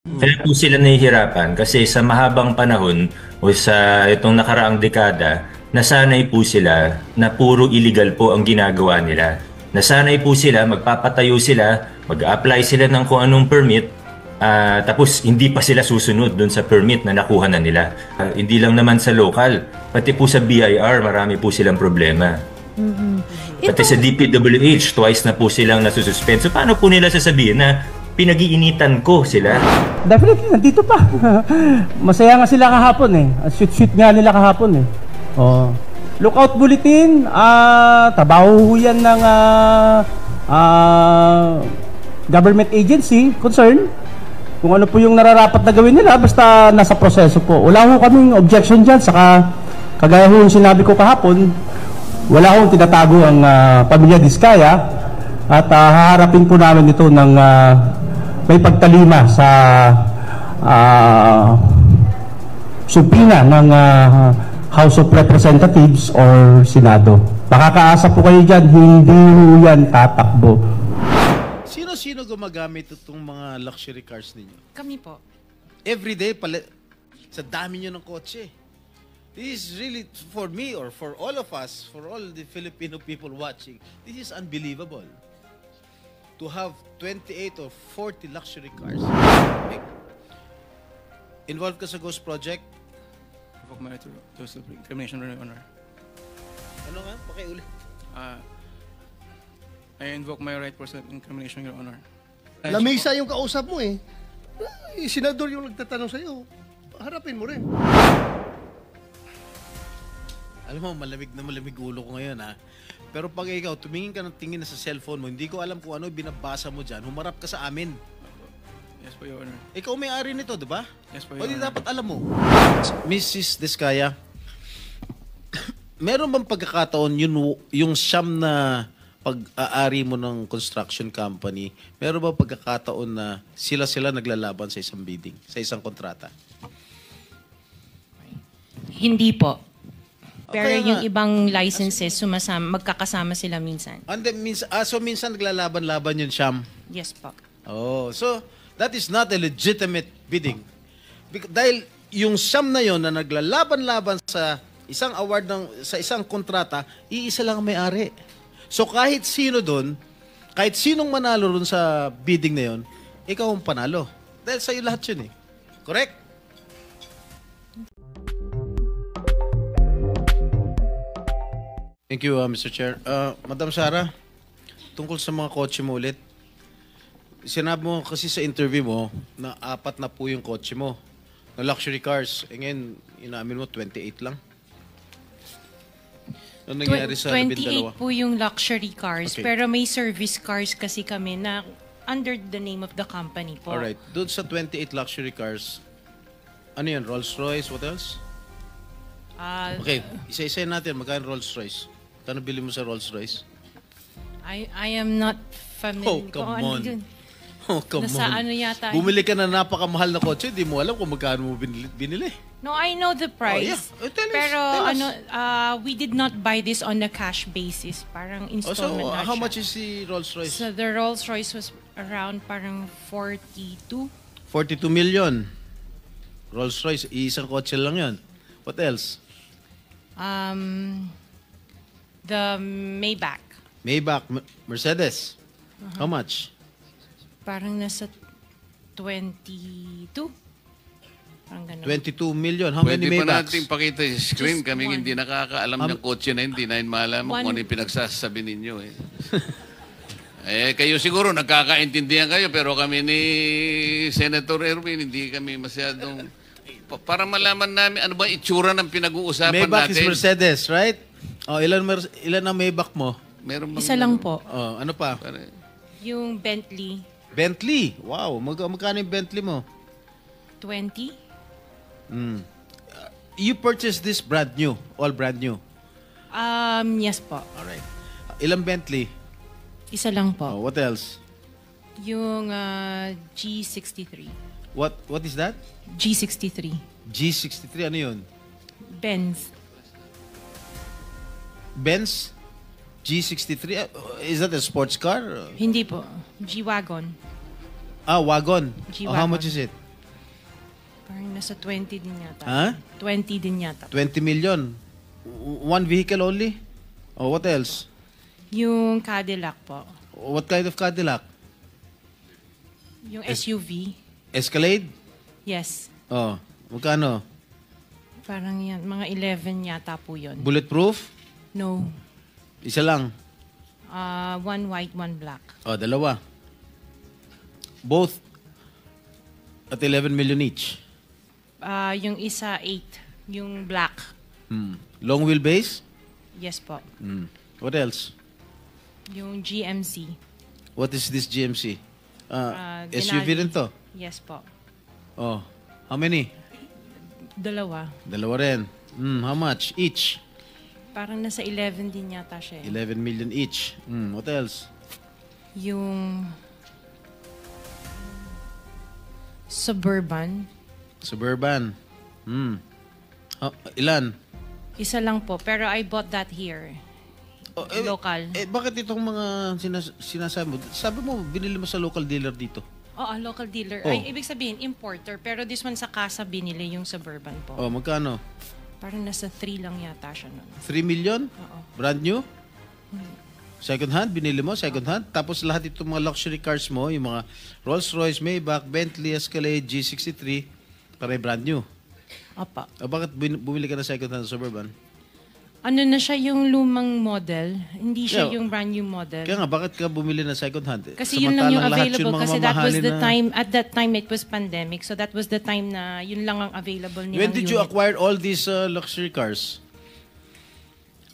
Kaya po sila nahihirapan kasi sa mahabang panahon o sa itong nakaraang dekada, nasanay po sila na puro illegal po ang ginagawa nila. Nasanay po sila, magpapatayo sila, mag-apply sila ng kung anong permit, tapos hindi pa sila susunod dun sa permit na nakuha na nila. Hindi lang naman sa local, pati po sa BIR, marami po silang problema. Pati sa DPWH, twice na po silang nasususpend. So paano po nila sasabihin na pinag-iinitan ko sila? Definitely, nandito pa. Masaya nga sila kahapon eh. Shoot-shoot nga nila kahapon eh. Oh. Lookout bulletin, trabaho yan ng government agency concern. Kung ano po yung nararapat na gawin nila, basta nasa proseso po. Wala ho kaming objection dyan, saka kagaya ho yung sinabi ko kahapon, wala hong tinatago ang pamilya Diskaya at haharapin po namin ito ng may pagtalima sa subpina ng House of Representatives or Senado. Makakaasa po kayo dyan, hindi ho yan tatakbo. Sino-sino gumagamit itong mga luxury cars ninyo? Kami po. Everyday, sa dami nyo ng kotse. This is really, for me or for all of us, for all the Filipino people watching, this is unbelievable. To have 28 or 40 luxury cars. Involved ka sa Ghost Project? Invoke my right to self-incrimination, Your Honor. Ano nga? Pakiulit. I invoke my right for self-incrimination, Your Honor. Lamesa yung kausap mo eh. Senador yung nagtatanong sa'yo. Harapin mo rin. Alam mo, malamig ulo ko ngayon ha. Pero pag ikaw, tumingin ka ng tingin na sa cellphone mo, hindi ko alam kung ano binabasa mo dyan, humarap ka sa amin. Yes po, Your Honor. Ikaw may-ari nito, di ba? Yes po, Your O di Honor. dapat alam mo. Mrs. Diskaya, meron bang pagkakataon yung siyam na pag-aari mo ng construction company, meron bang pagkakataon na sila naglalaban sa isang bidding, sa isang kontrata? Hindi po. Pero Kaya yung nga. ibang licenses, magkakasama sila minsan. So minsan naglalaban-laban yung siyam. Yes po. Oh, so that is not a legitimate bidding. Dahil yung siyam na yon na naglalaban-laban sa isang award sa isang kontrata, iisa lang ang may-ari. So kahit sino doon, kahit sinong manalo doon sa bidding na yon, ikaw ang panalo. Dahil sa'yo lahat yun eh. Correct? Thank you, Mr. Chair. Madam Sara, tungkol sa mga kotse mo ulit, sinabi mo kasi sa interview mo na 4 na po yung kotse mo na luxury cars. E ngayon, inamin mo 28 lang. Ano nangyari sa 28 po yung luxury cars, Okay. pero may service cars kasi kami na under the name of the company po. Alright. Doon sa 28 luxury cars, ano yan? Rolls-Royce? What else? Okay. Isa-isa natin. Magkano Rolls-Royce? Kano bili mo sa Rolls-Royce? I am not familiar. Oh, come kung ano on. dun. Oh, come Nasa on. ano yata. Bumili ka na napakamahal na kotse, di mo alam kung magkano mo binili. No, I know the price. Oh, yeah. Tell us, Pero tell us. we did not buy this on a cash basis. Parang Oh, so, installment na how siya. much is the Rolls-Royce? So the Rolls-Royce was around parang 42. 42 million. Rolls-Royce, isang kotse lang yon. What else? The Maybach. Maybach, Mercedes. How much? Parang nasa 22. Parang ganun. 22 million. How Pwede many pa Maybachs? natin pakita yung screen. Just Kaming one. hindi nakakaalam ng kotse na hindi namin malaman One. kung ano yung pinagsasabi ninyo. Kayo siguro nagkakaintindihan kayo pero kami ni Senator Erwin hindi kami masyadong... para malaman namin ano ba itsura ng pinag-uusapan Maybach is natin. Mercedes, right? Oh, ilan ang Maybach mo? Meron bang Isa lang po. Oh, ano pa? Yung Bentley, Bentley. Wow, magkano yung Bentley mo? 20. You purchased this brand new, all brand new. Yes po. All right. Ilang Bentley? Isa lang po. Oh, what else? Yung G63. What is that? G63. G63, ano yun? Benz. Benz? G63? Is that a sports car? Hindi po. G-Wagon. Wagon. Oh, how G-Wagon. much is it? nasa 20 din yata. Ha? 20 din yata. 20 million. One vehicle only? Oh, what else? Yung Cadillac po. What kind of Cadillac? Yung SUV. Escalade? Yes. Oh, magkano? Parang yan. Mga 11 yata po yun. Bulletproof? No. Isa lang. One white, one black. Oh, dalawa. Both at 11 million each. Yung isa, 8. Yung black. Long wheelbase? Yes po. What else? Yung GMC. What is this GMC? SUV Denali. rin to? Yes po. Oh, how many? Dalawa. Dalawa rin. How much each? Parang nasa 11 din yata siya. 11 million each. What else? Yung Suburban. Suburban. Ilan? Isa lang po. Pero I bought that here. Local. Bakit itong mga sinasabi mo? Sabi mo, binili mo sa local dealer dito. Oo, local dealer. Oh. Ay, ibig sabihin, importer. Pero this one sa casa binili yung Suburban po. Oh, magkano? Parang nasa 3 lang yata siya nun. 3 million? Oo. Brand new? Second hand? Binili mo? Second hand? Tapos lahat itong mga luxury cars mo, yung mga Rolls-Royce, Maybach, Bentley, Escalade, G63, pare brand new. Opa. Bakit bumili ka na second hand Suburban? Ano na siya yung lumang model? Hindi siya Yeah. yung brand new model. Kaya nga, bakit ka bumili na second hand? Kasi yun lang yung Samantalang lahat available mga kasi that was mamahalin the na- time, at that time it was pandemic. So that was the time na yun lang ang available nilang When did you unit. acquire all these luxury cars?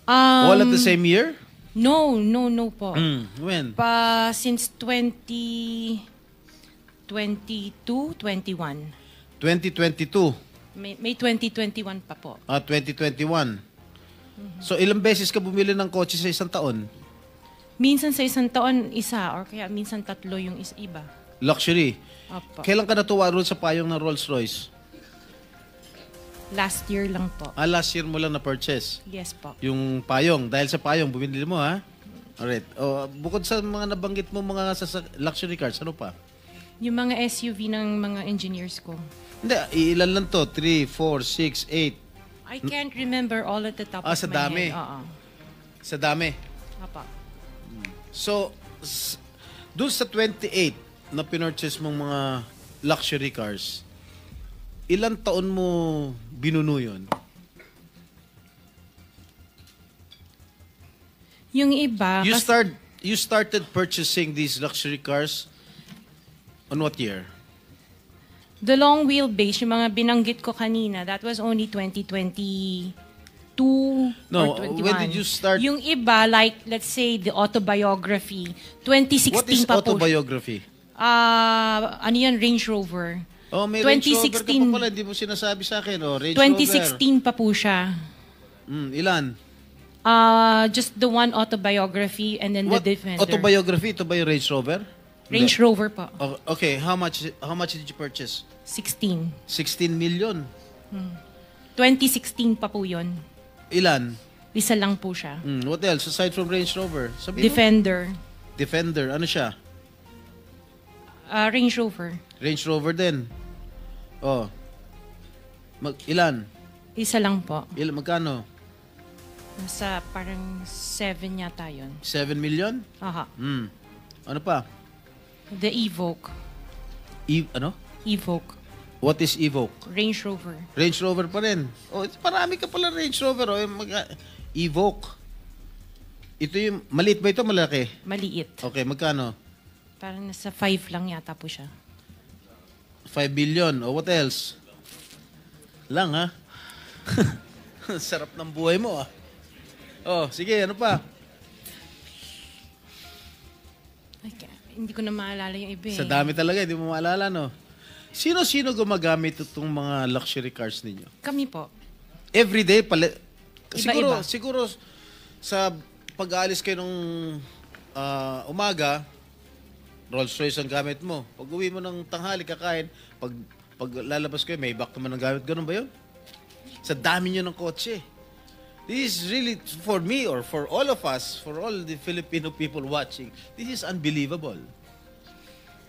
All at the same year? No po. When? Pa since 2022, 21. 2022. May 2021 pa po. 2021. So, ilang beses ka bumili ng kotse sa isang taon? Minsan sa isang taon, isa. Or kaya minsan tatlo yung iba. Luxury. Opo. Kailan ka natuwa roon sa payong ng Rolls-Royce? Last year lang po. Last year mo lang na-purchase. Yes po. Yung payong. Dahil sa payong, bumili mo, ha? Alright. Bukod sa mga nabanggit mo mga luxury cars, ano pa? Yung mga SUV ng mga engineers ko. Hindi, ilan lang to? 3, 4, 6, 8. I can't remember all at the top of Sa my dami. head. Oo. Sa dami. Apa. So, doon sa 28 na pinurchase mong mga luxury cars, ilang taon mo binuno yun? Yung iba, You started purchasing these luxury cars on what year? the long wheelbase, yung mga binanggit ko kanina, that was only 2022 No, or 21. when did you start? Yung iba, like, let's say, the autobiography, 2016 What is pa po. autobiography? Ano yan, Range Rover. Oh, may Range Rover ka 2016. pa pala, hindi mo sinasabi sa akin. Oh, Range 2016 pa po siya. Rover. Ilan? Just the one autobiography and then What the Defender. autobiography? Ito ba yung Range Rover? Range Hindi. Rover pa. Okay, how much did you purchase? 16. 16 million. 2016 pa po yun. Ilan? Isa lang po siya. What else aside from Range Rover? Sabi mo? Defender. Defender. Ano siya? Range Rover. Range Rover din. Oh. Ilan? Isa lang po. Magkano? Nasa parang 7 yata yun. 7 million? Aha. Ano pa? The Evoque. Ano? Evoque. What is Evoque? Range Rover. Range Rover pa rin. Oh, marami ka pala Range Rover. Oh. Evoque. Ito yung, maliit ba ito? Malaki? Maliit. Okay, magkano? Parang nasa 5 lang yata po siya. 5 billion. Oh, what else? Lang, ha? Sarap ng buhay mo, ah. Oh, sige, ano pa? Hindi ko na maalala yung iba. Sa dami talaga, hindi mo maalala, no? Sino-sino gumagamit itong mga luxury cars ninyo? Kami po. Everyday, Iba-iba. siguro sa pag-aalis kayo nung umaga, Rolls-Royce ang gamit mo. Pag uwi mo ng tanghali, kakain, pag lalabas kayo, may back naman ang gamit. Ganun ba yun? Sa dami nyo ng kotse. This is really, for me or for all of us, for all the Filipino people watching, this is unbelievable.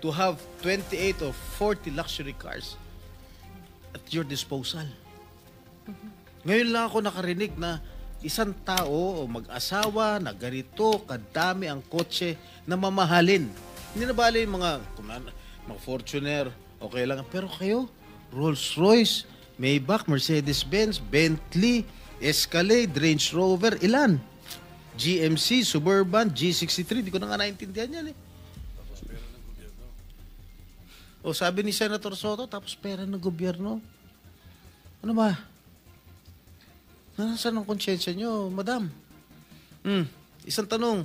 To have 28 or 40 luxury cars. at your disposal. Ngayon lang ako nakarinig na isang tao o mag-asawa na ganito kadami ang kotse na mamahalin. Hindi na bali yung mga Fortuner, okay lang. Pero kayo, Rolls-Royce, Maybach, Mercedes-Benz, Bentley, Escalade, Range Rover, ilan? GMC, Suburban, G63, di ko na nga naintindihan yan eh. O sabi ni Senator Soto, tapos pera ng gobyerno. Ano ba? Nasaan ang konsyensya nyo, madam? Isang tanong.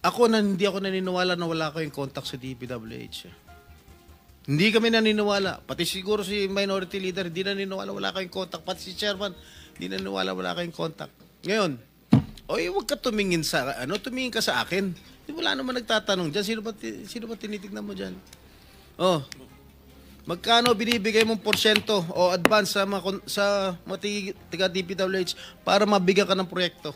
Hindi ako naniniwala na wala kayong contact sa DPWH. Hindi kami naniniwala. Pati siguro si Minority Leader, hindi naniniwala wala kayong contact. Pati si Chairman, hindi naniniwala wala kayong contact. Ngayon, huwag ka tumingin tumingin ka sa akin. Wala naman nagtatanong dyan. Sino ba tinitignan mo dyan? Magkano binibigay mong porsyento o advance sa mga tiga DPWH para mabigyan ka ng proyekto?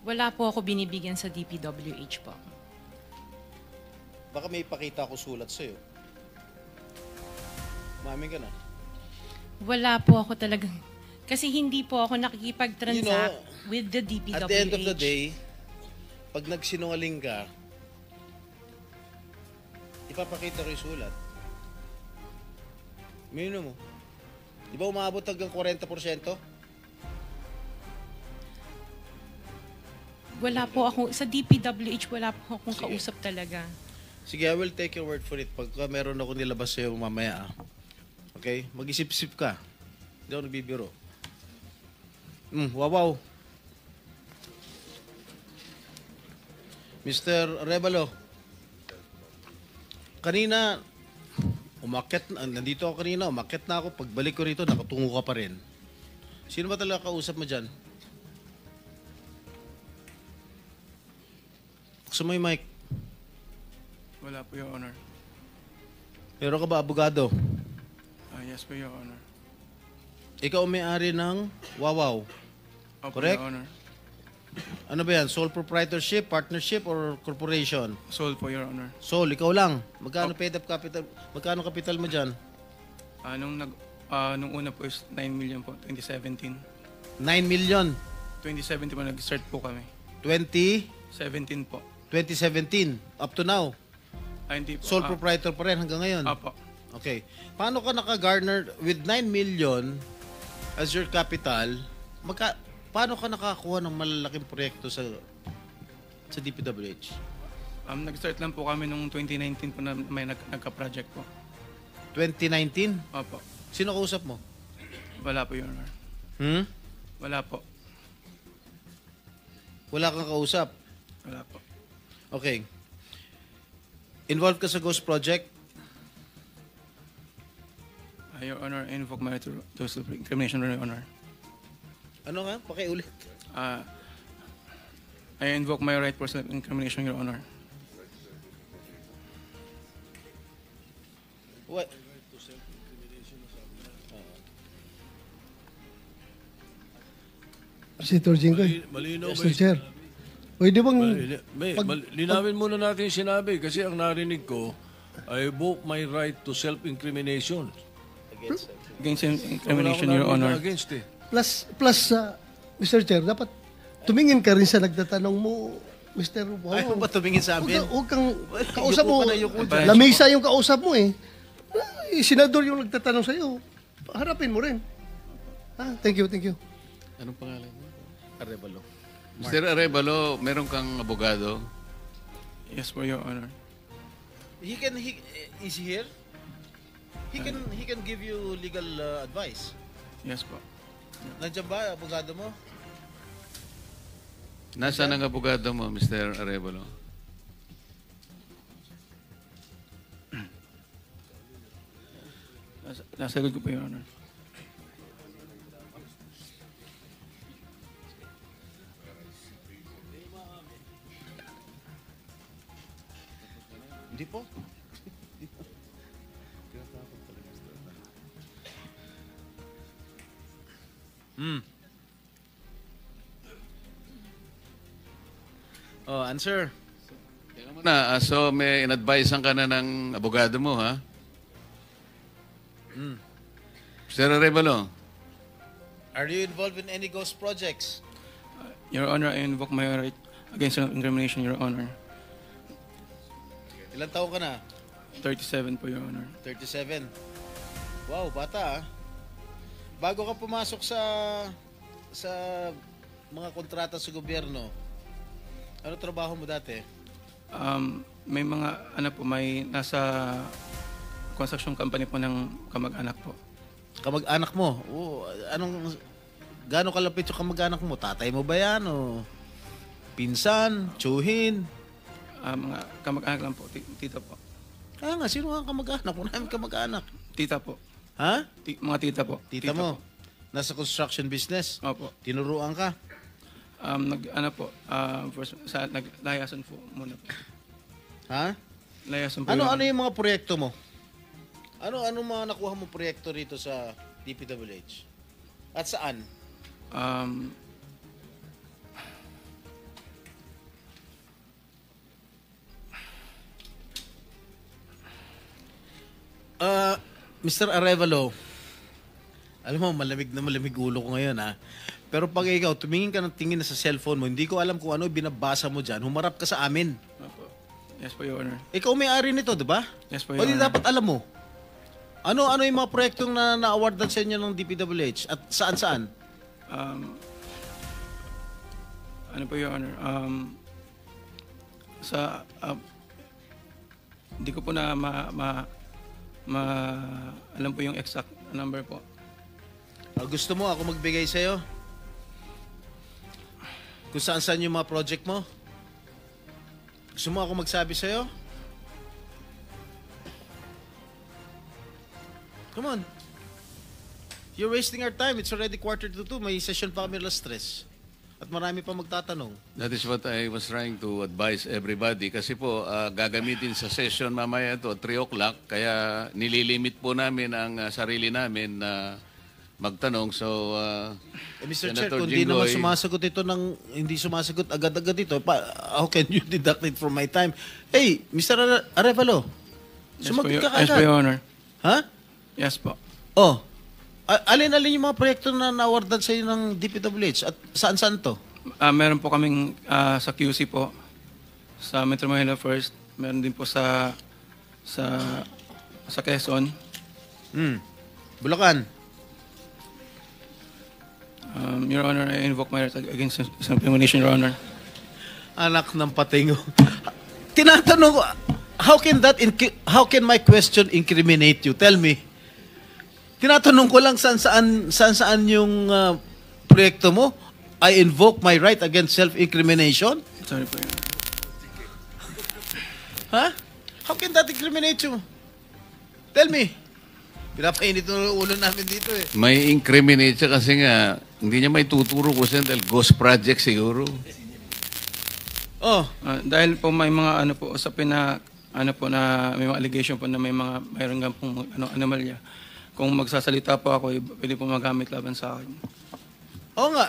Wala po ako binibigyan sa DPWH po. Baka may ipakita ako sulat sa'yo. Umamin ka na. Wala po ako talagang... Kasi hindi po ako nakikipag-transact with the DPWH. At the end of the day, pag nagsinungaling ka, ipapakita ko yung sulat. Mino mo. Di ba umabot hanggang 40%? Wala po ako, sa DPWH wala po akong kausap talaga. Sige, I will take your word for it. Pagka meron ako nilabas sa'yo mamaya, okay? Mag-isip-isip ka. Hindi ako nagbibiro. Wow. Mr. Arevalo, kanina, nandito ako kanina, umakyat na ako. Pagbalik ko rito, nakatungo ka pa rin. Sino ba talaga kausap mo dyan? Buksan mo yung mic. Wala po, Your Honor. Meron ka ba abogado? Yes po, Your Honor. Ikaw ang may-ari ng Wawaw. Opo, Correct? Your Honor. Ano ba yan? Sole proprietorship, partnership, or corporation? Sold po, Your Honor. Sole, ikaw lang. Magkano paid up capital? Magkano capital mo dyan? Nung una po is 9 million po, 2017. 9 million. 2017 po, nag-start po kami. 2017. 17 po. Up to now. Hindi po. Sole proprietor pa rin hanggang ngayon. Apo. Okay. Paano ka naka-garner with 9 million as your capital? Paano ka nakakuha ng malalaking proyekto sa DPWH? Nag-start lang po kami nung 2019 po na may nagka-project po. 2019? Opo. Sino kausap mo? Wala po, Your Honor. Wala po. Wala kang kausap? Wala po. Okay. Involved ka sa Ghost Project? Your Honor, I invoke my right to self-incrimination, Your Honor. Ano nga? Pakiulit. I invoke my right for self-incrimination, Your Honor. What? Senator Jinggoy. Malinaw Mr. Chair. Pwede bang... linawin muna natin yung sinabi kasi ang narinig ko, I invoke my right to self-incrimination. Against incrimination, Your Honor. Against eh. Plus, Mr. Chair, dapat tumingin ka rin sa nagtatanong mo, Mr. Wow. Ayaw ba tumingin sa amin? Huwag kang kausap mo. Yuko ka na, Lamesa yung kausap mo eh. Senador yung nagtatanong sa'yo. Harapin mo rin. Thank you. Anong pangalan mo? Arevalo. Mr. Arevalo, meron kang abogado? Yes po, Your Honor. Is he here? He can give you legal advice. Yes po. Nandiyan ba abogado mo? Nasaan ang abogado mo, Mr. Arevalo? Nasa likod ko po, Your Honor. Hindi po. Oh, answer. So may in-advisean ka na ng abogado mo, ha? Mr. Arevalo, Are you involved in any ghost projects? Your Honor, I invoke my right against self-incrimination, Your Honor. Ilang taon ka na? 37 po, Your Honor. 37. Wow, bata ah. Bago ka pumasok sa mga kontrata sa gobyerno, ano trabaho mo dati? May mga, may nasa construction company po ng kamag-anak po. Kamag-anak mo? Gaano kalapit yung kamag-anak mo? Tatay mo ba yan? O pinsan? Tsuhin? Mga kamag-anak lang po, tita po. Nga, sino ang kamag-anak? Wala namin kamag-anak. Tita po. Ha? Mga tita po. Tita mo? Po. Nasa construction business? Opo. Tinuruan ka? Naglayasan po muna po. Ha? Layasan po. Ano Your Honor. yung mga proyekto mo? Ano mga nakuha mo proyekto rito sa DPWH? At saan? Mr. Arevalo, alam mo, malamig na malamig ulo ko ngayon ha. Pero pag ikaw, tumingin ka ng tingin na sa cellphone mo, hindi ko alam kung ano binabasa mo dyan, humarap ka sa amin. Opo. Yes po, Your Honor. Ikaw may-ari nito, di ba? Yes po, O Your di Honor. dapat alam mo. Ano yung mga proyektong na-awardan sa inyo ng DPWH? At saan-saan? Ano po, Your Honor? Hindi ko po na alam po yung exact number po. Gusto mo ako magbigay sa'yo? Kung saan-saan yung mga project mo? Gusto mo ako magsabi sa'yo? Come on. You're wasting our time. It's already 1:45. May session pa kami alas 3. At marami pa magtatanong. that is what I was trying to advise everybody. Kasi po, gagamitin sa session mamaya ito, 3 o'clock. Kaya nililimit po namin ang sarili namin na magtanong. So, Mr. Chair, Senator kung di naman Jinggoy, sumasagot ito hindi sumasagot agad-agad ito, how can you deduct it from my time? Hey, Mr. Arevalo, sumagot ka Yes po, agad. Your Honor. Ha? Yes po. Oh, alin-alin yung mga proyekto na na-awardan sa iyo ng DPWH at saan-saan to? Meron po kaming sa QC po, sa Metro Manila First. Meron din po sa Quezon. Bulacan. Your Honor, I invoke my right against self-incrimination, Your Honor. Anak ng patingo. Tinatanong ko, how can my question incriminate you? Tell me. Tinatanong ko lang saan yung proyekto mo. I invoke my right against self-incrimination? Sorry po, Your Honor. Ha? How can that incriminate you? Tell me. Pinapainit ng ulo namin dito eh. may incriminate siya kasi nga, hindi niya may tuturo ko siya dahil ghost project siguro. Oh, Dahil po may mga usapin na na may mga allegation po na mayroon nga pong anomalya. Kung magsasalita po ako, pwede po magamit laban sa akin. oo nga.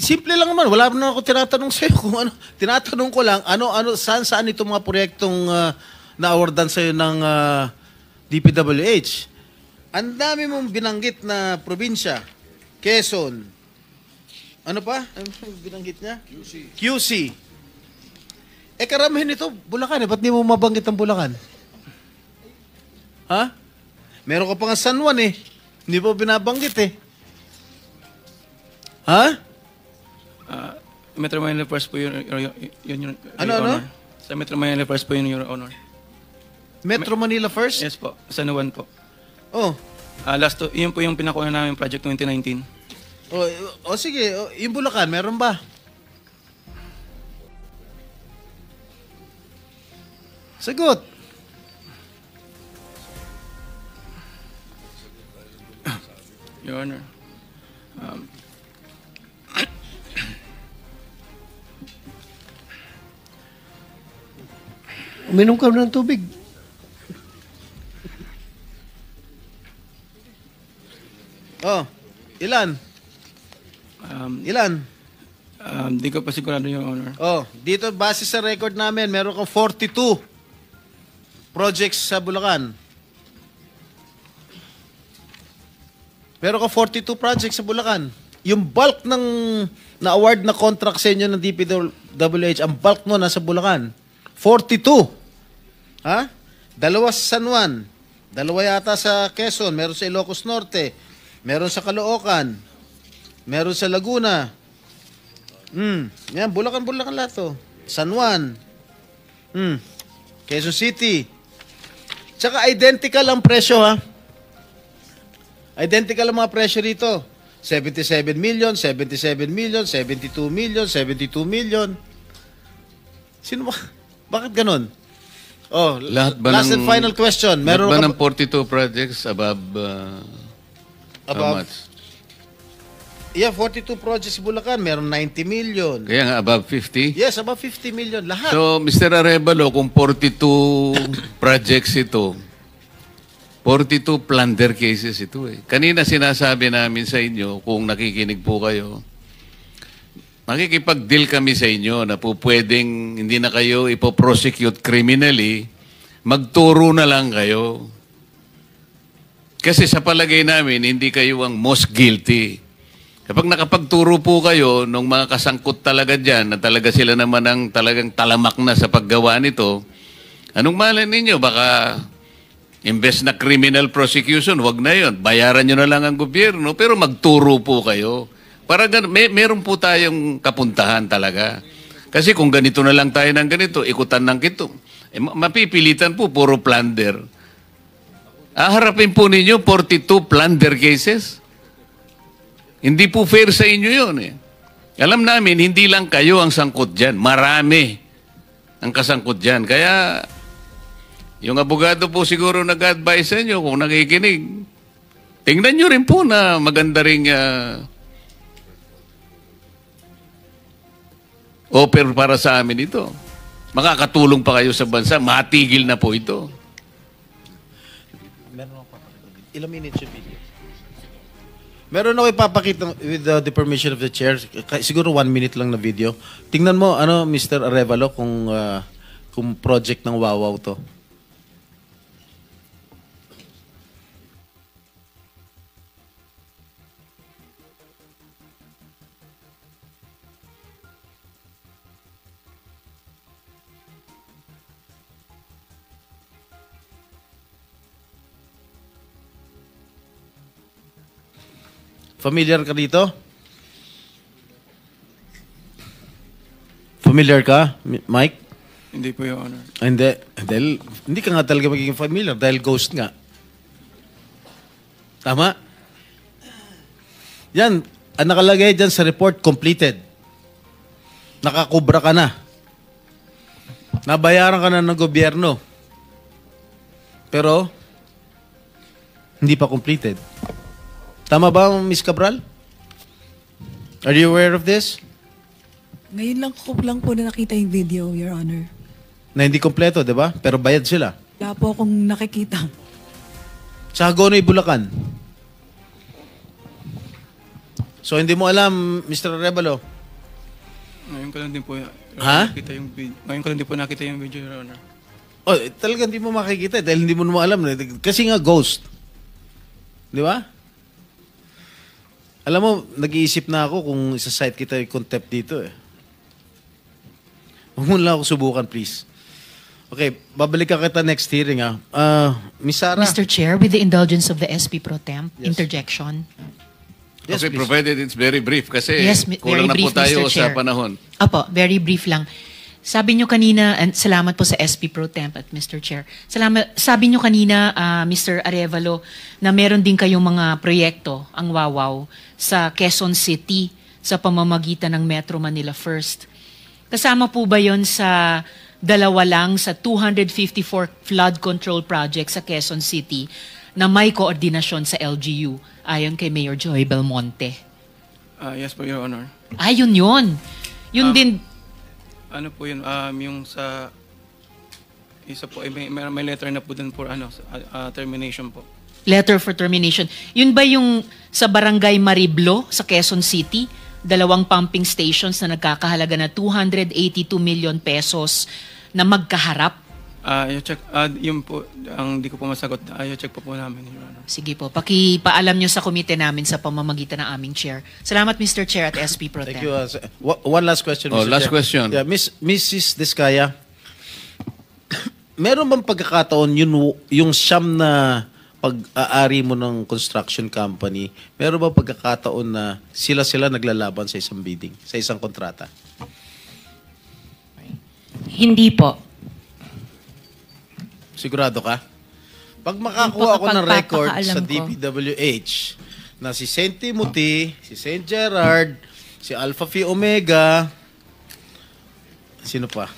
Simple lang naman. Wala naman ako tinatanong sa'yo kung ano. Tinatanong ko lang, saan itong mga proyektong na-awardan sa'yo ng DPWH. Ang dami mong binanggit na probinsya. Quezon. Ano pa? Ano binanggit niya? QC. Karamihan nito, Bulacan. Ba't di mo mabanggit ang Bulacan? Ha? Meron ka pa nga San Juan eh. Hindi pa binabanggit eh. Ha? Metro Manila First po yun, Your Ano? Honor. Sa Metro Manila First po yun, Your Honor. Metro Manila first? Yes po, San Juan po. Oh. Yun po yung pinakuha namin project 2019. Sige. Yung Bulacan, meron ba? Sagot. Your Honor. Uminom ka ng tubig. Oh. Ilan? Ilan? Di ko pa sigurado, Your Honor. Oh, dito base sa record namin, meron kang 42 projects sa Bulacan. Meron kang 42 projects sa Bulacan. Yung bulk ng na-award na contract sa inyo ng DPWH, ang bulk mo nasa Bulacan. 42. Ha? 2 sa San Juan. 2 yata sa Quezon. Meron sa Ilocos Norte. Meron sa Caloocan. Meron sa Laguna. Yan, Bulacan lahat to. San Juan. Quezon City. Tsaka identical ang presyo, ha? Identical ang mga presyo rito. 77 million, 77 million, 72 million, 72 million. Sino ba? Bakit ganun? Oh, last and final question. Lahat Meron ba ka ng 42 projects above, how much? Yeah, 42 projects sa Bulacan. Meron 90 million. Kaya nga above 50? Yes, above 50 million. Lahat. So, Mr. Arevalo, kung 42 projects ito, 42 plunder cases ito eh. Kanina sinasabi namin sa inyo, kung nakikinig po kayo, makikipag-deal kami sa inyo na po pwedeng hindi na kayo ipoprosecute criminally, magturo na lang kayo. Kasi sa palagay namin, hindi kayo ang most guilty. Kapag nakapagturo po kayo ng mga kasangkot talaga dyan, na talaga sila naman ang talagang talamak na sa paggawa nito, anong malay ninyo? Baka imbes na criminal prosecution, wag na yon. Bayaran nyo na lang ang gobyerno, pero magturo po kayo. Para meron po tayong kapuntahan talaga. Kasi kung ganito na lang tayo ng ganito, ikutan ng kito, mapipilitan po, puro plunder. Aharapin po ninyo 42 plunder cases. Hindi po fair sa inyo yun eh. Alam namin, hindi lang kayo ang sangkot dyan. Marami ang kasangkot dyan. Kaya, yung abogado po siguro nag-advise sa inyo kung nakikinig. Tingnan nyo rin po na maganda ring offer para sa amin ito. Makakatulong pa kayo sa bansa. Matigil na po ito. Ilang minutes yung video? Meron ako ipapakita with the permission of the chair. Siguro 1 minute lang na video. Tingnan mo, Mr. Arevalo, kung project ng Wawaw to. Familiar ka dito? Familiar ka, Mike? Hindi po, Your Honor. Hindi. Hindi ka nga talaga magiging familiar dahil ghost nga. Tama? Yan. Ang nakalagay dyan sa report, completed. Nakakubra ka na. Nabayaran ka na ng gobyerno. Pero, hindi pa completed. Tama ba, Ms. Cabral? Are you aware of this? Ngayon lang po na nakita yung video, Your Honor. Na hindi kompleto, di ba? Pero bayad sila. Wala po akong nakikita. Sa Hagonoy, Bulacan. So, hindi mo alam, Mr. Arevalo? Ngayon ko lang din po nakita yung video. Ngayon ko lang din po nakita yung video, Your Honor. Oh, talaga hindi mo makikita dahil hindi mo naman alam. Kasi nga ghost. Di ba? Alam mo, nag-iisip na ako kung isa-cite kita yung contempt dito eh. Huwag mo lang ako subukan, please. Okay, babalik ka kita next hearing ah. Miss Sarah? Mr. Chair, with the indulgence of the SP Pro Temp, interjection. Yes, okay, please. provided it's very brief kasi Yes, kulang na very po brief, tayo Mr. sa Chair. panahon. Apo, very brief lang. Sabi nyo kanina, and salamat po sa SP Pro Temp at Mr. Chair. Sabi nyo kanina, Mr. Arevalo, na meron din kayong mga proyekto, ang Wawaw, sa Quezon City sa pamamagitan ng Metro Manila First. Kasama po ba yon sa dalawa lang sa 254 flood control projects sa Quezon City na may koordinasyon sa LGU ayon kay Mayor Joy Belmonte? Yes po, Your Honor. Ayun yun. Yun din. Ano po yun? Yung sa isa po, may letter na po dun for termination po. Letter for termination. Yun ba yung sa Barangay Mariblo sa Quezon City dalawang pumping stations na nagkakahalaga na 282 million pesos na magkaharap? I-check, yun po, ang di ko po masagot, i-check po namin, Your Honor. Sige po, pakipaalam nyo sa komite namin sa pamamagitan ng aming chair. Salamat, Mr. Chair at SP Pro Tem. Thank you. One last question, Mr. last Chair. question. Yeah, Mrs. Diskaya, meron bang pagkakataon yung siyam na pag-aari mo ng construction company, meron bang pagkakataon na sila naglalaban sa isang bidding, sa isang kontrata? Hindi po. Sigurado ka? Pag makakuha ako ng record Pagpapakaalam sa ko. DPWH na si St. Timothy, si St. Gerard, si Alpha Phi Omega, sino pa?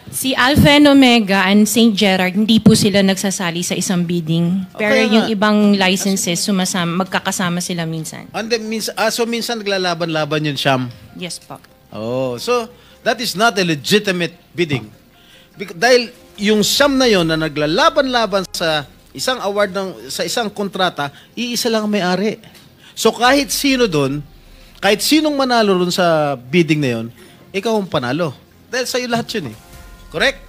Si Alpha and Omega and St. Gerard, hindi po sila nagsasali sa isang bidding. Pero Okay yung nga. ibang licenses, magkakasama sila minsan. And then, so minsan naglalaban-laban yun, Siyam. Yes po. Oh, so that is not a legitimate bidding. Dahil yung Siyam na yon na naglalaban-laban sa isang award sa isang kontrata, iisa lang ang may-ari. So kahit sino doon, kahit sinong manalo doon sa bidding na yon, ikaw ang panalo. Dahil sa'yo lahat yun eh. Correct?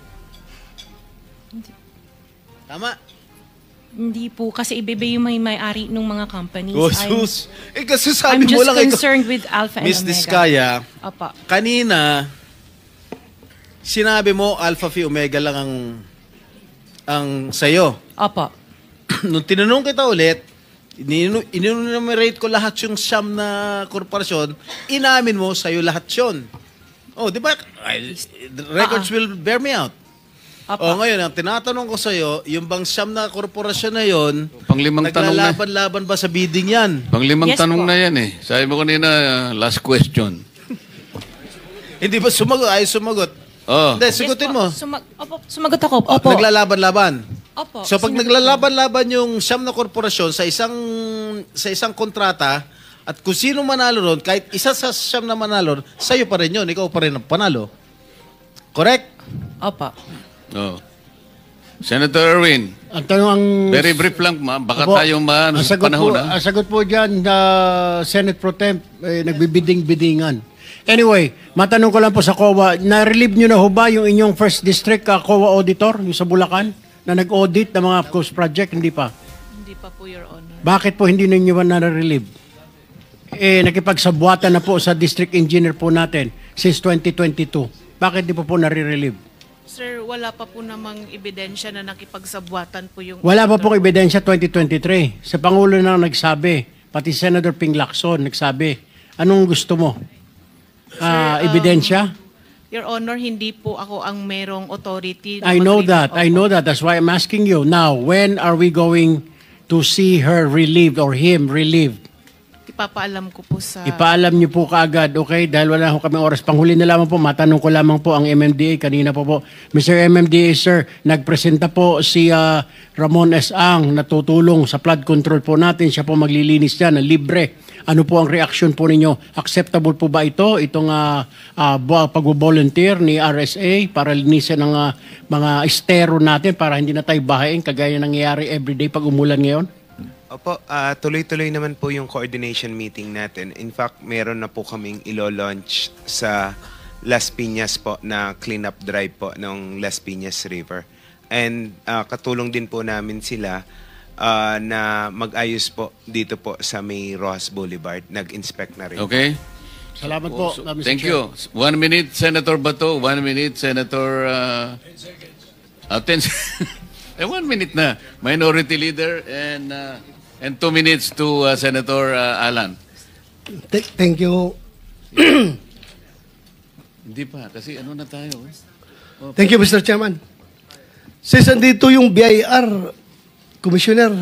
Tama? Hindi po, kasi iba yung may-ari ng mga companies. Oh, sus. Kasi sabi I'm mo just lang concerned with Alpha and Miss Omega. Diskaya, Opo. kanina, sinabi mo Alpha Phi Omega lang ang sa'yo. Opo. Nung tinanong kita ulit, in-enumerate ko lahat yung siyam na korporasyon, inamin mo sa'yo lahat yun. Oh, di ba? The records will bear me out. Opo. Oh, ngayon, ang tinatanong ko sa'yo, yung bang siyam na korporasyon na yon, Panglimang tanong na. naglalaban-laban ba sa bidding yan? Panglimang Yes tanong po. na yan eh. Sabi mo kanina, last question. Hindi ba sumagot? Ay, sumagot. Oh. Hindi, sagutin mo. Opo, sumagot ako. Oh, Opo. naglalaban-laban. Opo. So pag Sinagot ko. naglalaban-laban yung siyam na korporasyon sa isang kontrata, at kung sino manalo ron, kahit isa sa siyam na manalo, sa'yo pa rin yun. Ikaw pa rin ang panalo. Correct? Opo. Oh. Senator Erwin, Ang tanong ang... very brief lang, baka Opo, tayong maano ang sa sagot panahon. po, ang sagot po dyan, Senate Pro Temp, nagbibiding-bidingan. Anyway, matanong ko lang po sa COA, na-relieve nyo na ho ba yung inyong first district COA auditor, yung sa Bulacan, na nag-audit ng mga coast project? Hindi pa. Hindi pa po, Your Honor. Bakit po hindi ninyo ba na-relieve? Nakipagsabuatan na po sa district engineer po natin since 2022. Bakit di po na-relieve? Sir, wala pa po namang ebidensya na nakipagsabwatan po yung... Wala pa pong ebidensya 2023. Sa Pangulo na nagsabi, pati Senator Ping Lacson nagsabi, anong gusto mo? Ebidensya? Your Honor, hindi po ako ang merong authority. I know that. Opo. I know that. That's why I'm asking you. Now, when are we going to see her relieved or him relieved? Ipapaalam ko po sa... Ipaalam niyo po kaagad, okay? Dahil wala ho kami oras. Panghuli na lamang po, matanong ko lamang po ang MMDA. Kanina po. Mr. MMDA, sir, nagpresenta po si Ramon S. Ang na tutulong sa flood control po natin. Siya po maglilinis dyan, libre. Ano po ang reaksyon po ninyo? Acceptable po ba ito? Itong pag-volunteer ni RSA para linisin ang mga estero natin para hindi na tayo bahayin kagaya nangyayari everyday pag umulan ngayon? Opo, tuloy-tuloy naman po yung coordination meeting natin. In fact, meron na po kaming ilo-launch sa Las Piñas po na cleanup drive po ng Las Piñas River. And katulong din po namin sila na mag-ayos po dito po sa may Rojas Boulevard. Nag-inspect na rin. Okay? Salamat po, Mr. Thank Chair. you. 1 minute, Senator Bato. 1 minute, Senator... 10 1 minute na. Minority Leader and 2 minutes to Senator Alan. Thank you. Hindi pa, kasi ano na tayo. Thank you, Mr. Chairman. Since andito yung BIR, Commissioner,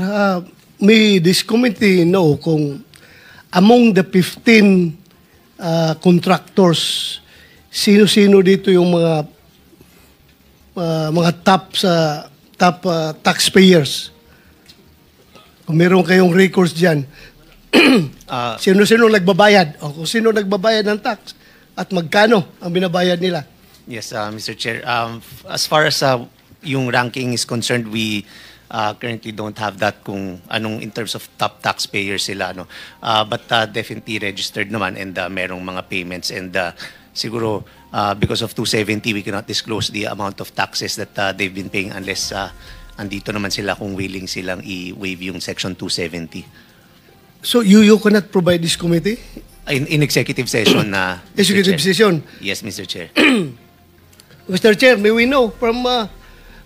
may this committee know kung among the 15 contractors, sino-sino dito yung mga top taxpayers. Kung meron kayong records dyan, sino-sino nagbabayad o kung sino nagbabayad ng tax at magkano ang binabayad nila. Yes, Mr. Chair. As far as yung ranking is concerned, we currently don't have that kung anong in terms of top taxpayers sila. No? But definitely registered naman and merong mga payments. And siguro because of 270, we cannot disclose the amount of taxes that they've been paying unless andito naman sila kung willing silang i-waive yung Section 270. So you cannot provide this committee? In executive session na. Executive session? Yes, Mr. Chair. Mr. Chair, may we know from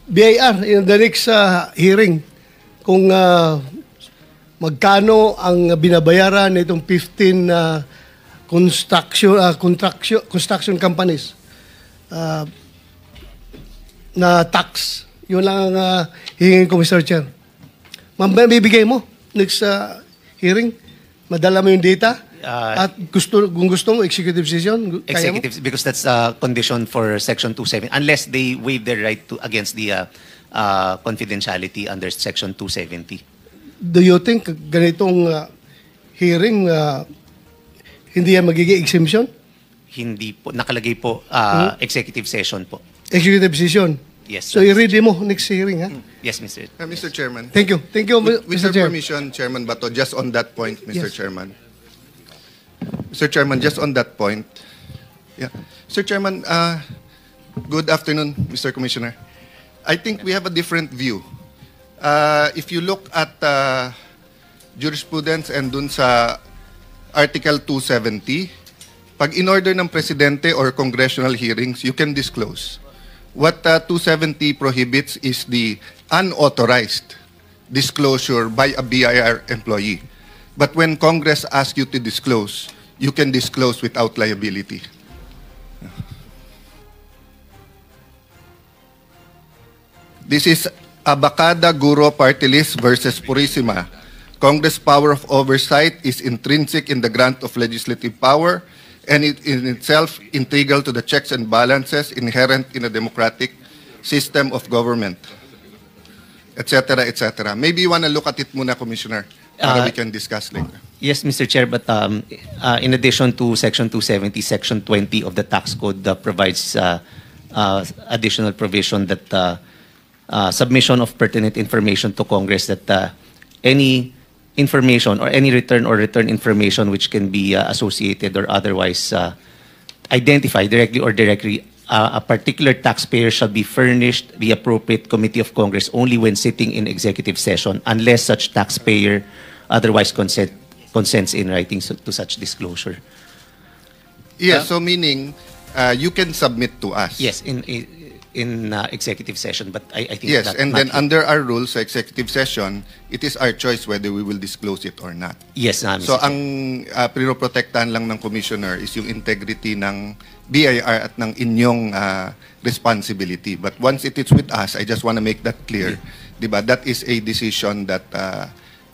BIR in the next hearing kung magkano ang binabayaran nitong 15 construction companies na tax. Yun lang ang hihingin ko, Mr. Chair. Bibigay mo next hearing. Madala mo yung data. At kung gusto mo, executive session, kaya mo? Executive, because that's a condition for Section 270. Unless they waive their right to against the confidentiality under Section 270. Do you think ganitong hearing, hindi yan magiging exemption? Hindi po. Nakalagay po, executive session po. Executive session? Yes. So i-ready mo next hearing, ha? Yes, Mr. Mr. Chairman. Thank you. Thank you, With Mr. your Chair. permission, Chairman Bato, just on that point, Mr. Yes. Chairman. Mr. Chairman, just on that point. Yeah. Mr. Chairman, good afternoon, Mr. Commissioner. I think we have a different view. If you look at jurisprudence and dun sa Article 270, pag in-order ng Presidente or congressional hearings, you can disclose. What 270 prohibits is the unauthorized disclosure by a BIR employee. But when Congress asks you to disclose, you can disclose without liability. This is Abacada Guro Party List versus Purisima. Congress' power of oversight is intrinsic in the grant of legislative power and it in itself integral to the checks and balances inherent in a democratic system of government, etc., etc. Maybe you want to look at it muna, Commissioner, para we can discuss later. Yes, Mr. Chair, but in addition to Section 270, Section 20 of the Tax Code provides additional provision that submission of pertinent information to Congress, that any information or any return information which can be associated or otherwise identified directly or directly a particular taxpayer shall be furnished the appropriate committee of Congress only when sitting in executive session unless such taxpayer otherwise consents in writing to such disclosure. Yes, so meaning you can submit to us. Yes, in executive session, but I think yes, that and not then yet. under our rules sa executive session, it is our choice whether we will disclose it or not. Yes, so Mr. ang pinoprotektahan lang ng Commissioner is yung integrity ng BIR at ng inyong responsibility. But once it is with us, I just want to make that clear. Diba? That is a decision that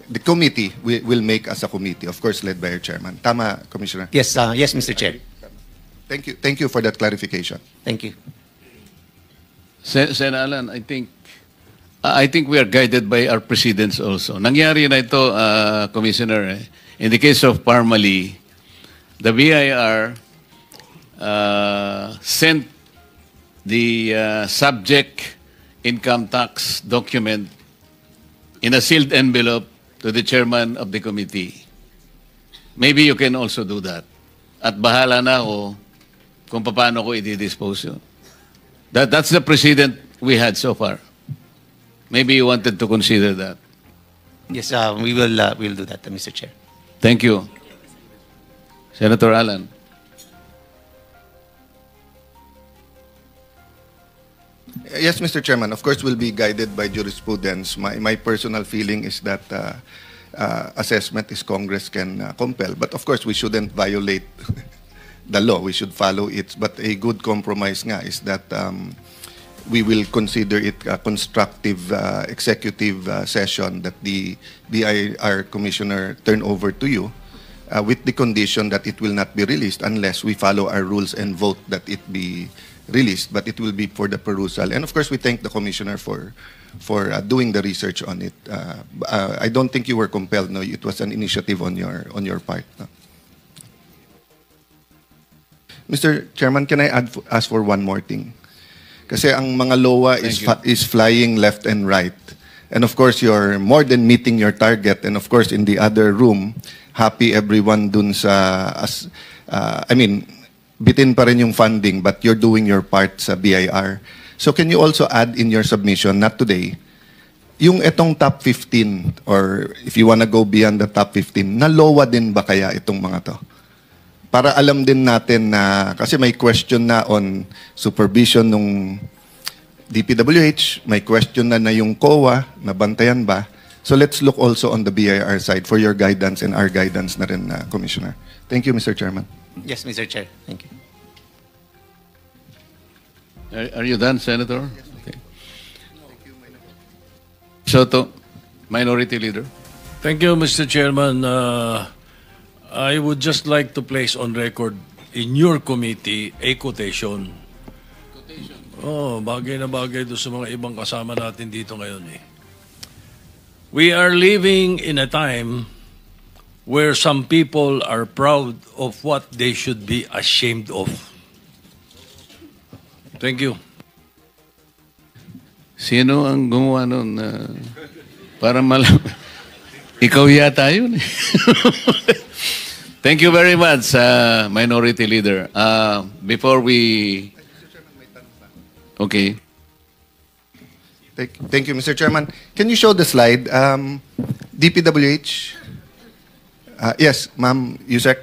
the committee will make as a committee, of course led by our chairman. Tama, Commissioner? Yes, yes, Mr. Chair. Thank you for that clarification. Thank you. Sen Alan, I think we are guided by our precedents also. Nangyari na ito, Commissioner. In the case of Parmali, the BIR sent the subject income tax document in a sealed envelope to the chairman of the committee. Maybe you can also do that. At bahala na ako kung paano ko i-dispose yun. That's the precedent we had so far. Maybe you wanted to consider that. Yes, we'll do that, Mr. Chair. Thank you. Senator Alan. Yes, Mr. Chairman. Of course, we'll be guided by jurisprudence. My personal feeling is that assessment is Congress can compel. But of course, we shouldn't violate the law. We should follow it. But a good compromise nga is that we will consider it a constructive executive session that the BIR Commissioner turn over to you with the condition that it will not be released unless we follow our rules and vote that it be released. But it will be for the perusal. And of course, we thank the Commissioner for doing the research on it. I don't think you were compelled. No, it was an initiative on your part. No? Mr. Chairman, can I ask for one more thing? Kasi ang mga LOA is flying left and right. And of course, you're more than meeting your target. And of course, in the other room, happy everyone dun sa, bitin pa rin yung funding, but you're doing your part sa BIR. So can you also add in your submission, not today, yung etong top 15, or if you wanna go beyond the top 15, na LOA din ba kaya itong mga to? Para alam din natin na, kasi may question na on supervision nung DPWH, may question na yung COA, nabantayan ba? So let's look also on the BIR side for your guidance and our guidance na rin, Commissioner. Thank you, Mr. Chairman. Yes, Mr. Chair. Thank you. Are you done, Senator? Okay. Soto, Minority Leader. Thank you, Mr. Chairman. I would just like to place on record in your committee a quotation. Oh, bagay na bagay doon sa mga ibang kasama natin dito ngayon eh. We are living in a time where some people are proud of what they should be ashamed of. Thank you. Sino ang gumawa nun? Para malam. Ikaw yata yun eh. Thank you very much, Minority Leader. Before we... Okay. Thank you, Mr. Chairman. Can you show the slide? DPWH? Yes, Ma'am Yusek.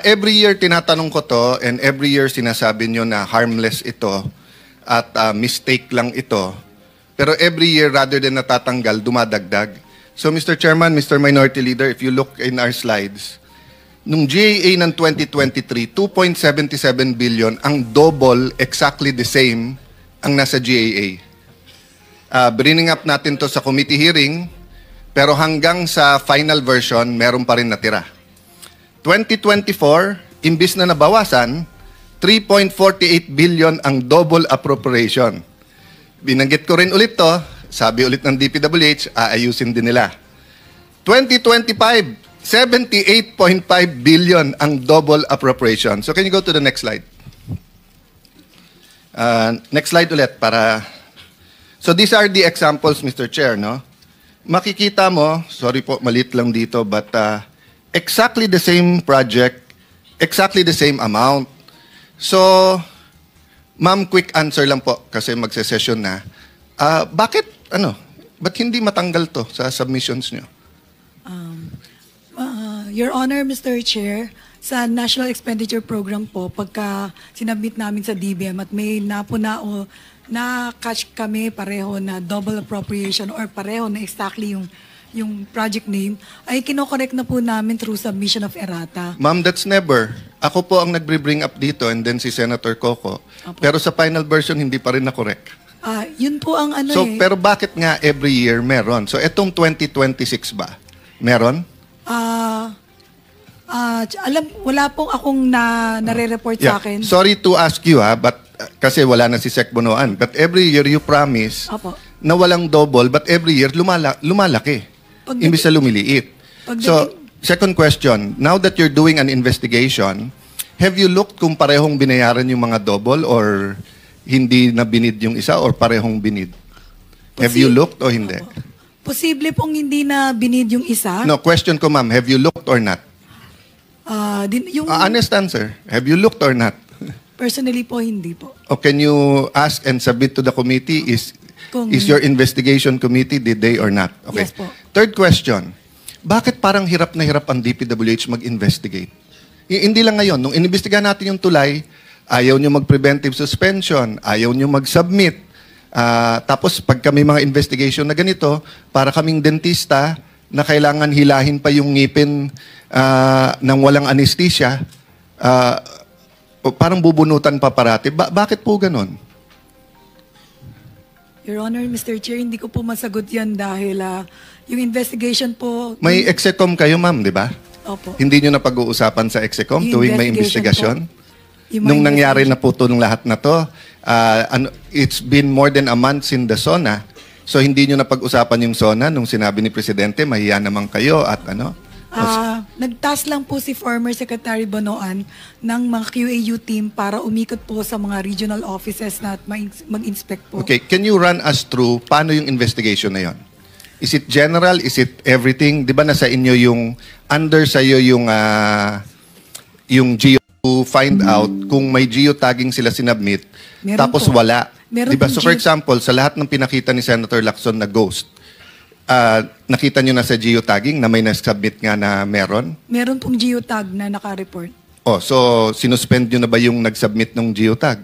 Every year tinatanong ko to, and every year sinasabi nyo na harmless ito at mistake lang ito. Pero every year, rather than natatanggal, dumadagdag. So, Mr. Chairman, Mr. Minority Leader, if you look in our slides, nung GAA ng 2023, 2.77 billion, ang double, exactly the same, ang nasa GAA. Bringing up natin to sa committee hearing, pero hanggang sa final version, meron pa rin natira. 2024, imbis na nabawasan, 3.48 billion ang double appropriation. Binanggit ko rin ulit to, sabi ulit ng DPWH, aayusin din nila. 2025, 78.5 billion ang double appropriation. So can you go to the next slide? Next slide ulit para... So these are the examples, Mr. Chair, no? Makikita mo, sorry po, malit lang dito, but exactly the same project, exactly the same amount. So, ma'am, quick answer lang po kasi magse-session na. Bakit hindi matanggal to sa submissions nyo? Your Honor, Mr. Chair, sa National Expenditure Program po, pagka sinabmit namin sa DBM at may na-catch kami pareho na double appropriation or pareho na exactly yung project name, ay kinokorek na po namin through submission of errata. Ma'am, that's never. Ako po ang nagbe-bring up dito and then si Senator Coco. Apo. Pero sa final version, hindi pa rin na-correct. Yun po ang Pero bakit nga every year meron? So etong 2026 ba? Meron? Wala pong akong nare-report sa akin. Sorry to ask you but kasi wala na si Sec Bonoan. But every year you promise na walang double, but every year lumalaki. Imbis na lumiliit. So, second question, now that you're doing an investigation, have you looked kung parehong binayaran yung mga double or hindi na binid yung isa or parehong binid? Have you looked o hindi? Posible pong hindi na binid yung isa. No, question ko ma'am, have you looked or not? Honest answer, have you looked or not? Personally po, hindi po. O can you ask and submit to the committee, is your investigation committee, did they or not? Okay. Yes po. Third question, bakit parang hirap na hirap ang DPWH mag-investigate? Hindi lang ngayon, nung inimbestigahan natin yung tulay, ayaw nyo mag-preventive suspension, ayaw nyo mag-submit. Tapos pag kami mga investigation na ganito, para kaming dentista na kailangan hilahin pa yung ngipin ng walang anesthesia, parang bubunutan pa parati. Bakit po ganon? Your Honor, Mr. Chair, hindi ko po masagot yan dahil yung investigation po... May EXECOM kayo, ma'am, di ba? Opo. Hindi nyo na pag-uusapan sa EXECOM tuwing may investigasyon? Nung nangyari na po itong lahat na to, it's been more than a month in the SONA. So hindi nyo na pag-usapan yung SONA nung sinabi ni Presidente, mahiya naman kayo at ano? Nag-task lang po si former Secretary Bonoan ng mga QAU team para umikot po sa mga regional offices na mag-inspect po. Okay, can you run us through paano yung investigation na yon? Is it general? Is it everything? Di ba nasa inyo yung, under sa'yo yung geo to find out kung may geotagging sila sinubmit, Meron tapos po. wala. Meron Di ba? pong So for example, sa lahat ng pinakita ni Senator Lacson na ghost, nakita nyo na sa geotagging na may nasubmit nga na meron? Meron pong geotag na naka-report. Oh, so sinuspend nyo na ba yung nag-submit ng geotag?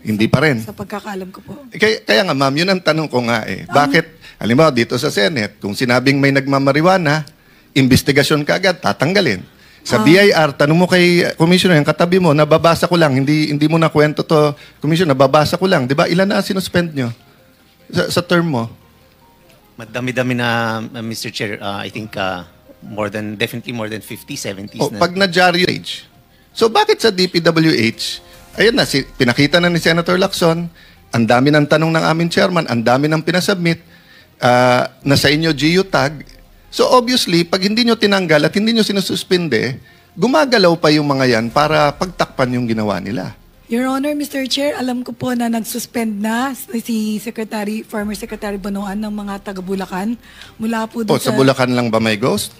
Hindi pa rin. Sa pagkakaalam ko po. Kaya nga ma'am, yun ang tanong ko nga eh. Bakit, halimbawa dito sa Senate, kung sinabing may nagmamariwana, investigasyon ka agad, tatanggalin. Sa BIR, tanong mo kay Commissioner, yung katabi mo, nababasa ko lang, hindi mo na kwento to, Commissioner, nababasa ko lang. Di ba? Ilan na sinuspend nyo sa term mo? Madami-dami na, Mr. Chair. I think definitely more than 50, 70s Oh, na. pag na-dyaryo age. So bakit sa DPWH, ayun na, pinakita na ni Senator Lacson, ang dami ng tanong ng aming chairman, ang dami ng pinasubmit, na sa inyo geotag. So obviously, pag hindi nyo tinanggal at hindi nyo sinususpinde, gumagalaw pa yung mga yan para pagtakpan yung ginawa nila. Your Honor, Mr. Chair, alam ko po na nag-suspend na si former Secretary Bonoan ng mga taga-Bulacan mula po doon Sa Bulacan lang ba may ghost?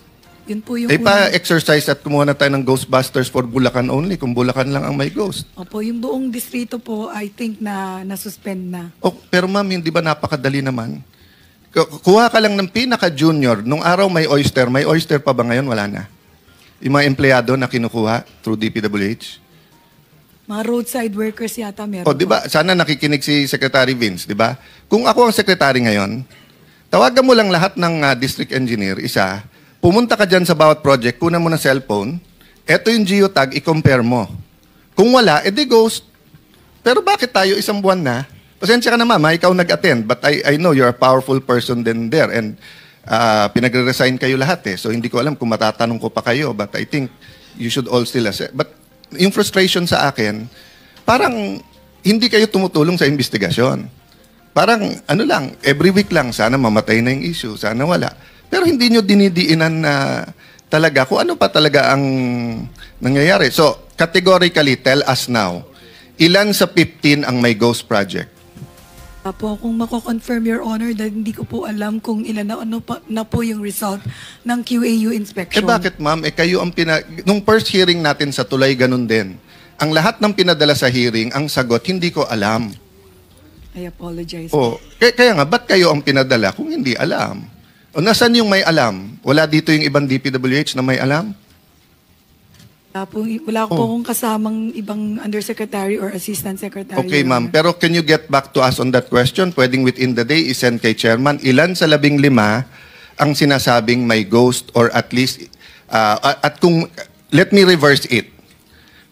Yun po yung pa-exercise at kumuha na tayo ng Ghostbusters for Bulacan only kung Bulacan lang ang may ghost. Opo, yung buong distrito po, I think na nasuspend na. Oh, pero ma'am, hindi ba napakadali naman? Kuha ka lang ng pinaka-junior. Nung araw may oyster pa ba ngayon? Wala na. Yung mga empleyado na kinukuha through DPWH. Mga roadside workers yata meron. O, di ba? Sana nakikinig si Secretary Vince, di ba? Kung ako ang secretary ngayon, tawagan mo lang lahat ng district engineer, isa, pumunta ka dyan sa bawat project, kunan mo ng cellphone, eto yung geotag, i-compare mo. Kung wala, edi ghost. Pero bakit tayo isang buwan na? Pasensya ka na mama, ikaw nag-attend, but I know you're a powerful person then there, and pinagre-resign kayo lahat eh. So hindi ko alam kung matatanong ko pa kayo, but I think you should all still assess. But yung frustration sa akin, parang hindi kayo tumutulong sa investigasyon. Parang ano lang, every week lang, sana mamatay na yung issue, sana wala. Pero hindi nyo dinidiinan na talaga kung ano pa talaga ang nangyayari. So, categorically, tell us now, ilan sa 15 ang may ghost project? Po, kung mako-confirm, Your Honor, dahil hindi ko po alam kung ilan na po yung result ng QAU inspection. Bakit ma'am? Kayo ang nung first hearing natin sa Tulay, ganun din. Ang lahat ng pinadala sa hearing, ang sagot, hindi ko alam. I apologize. Kaya nga, ba't kayo ang pinadala kung hindi alam? O nasan yung may alam? Wala dito yung ibang DPWH na may alam? Wala po akong kasamang ibang undersecretary or assistant secretary. Okay, ma'am. Pero can you get back to us on that question? Pwedeng within the day, isend kay chairman. Ilan sa 15 ang sinasabing may ghost or at least, at kung, let me reverse it.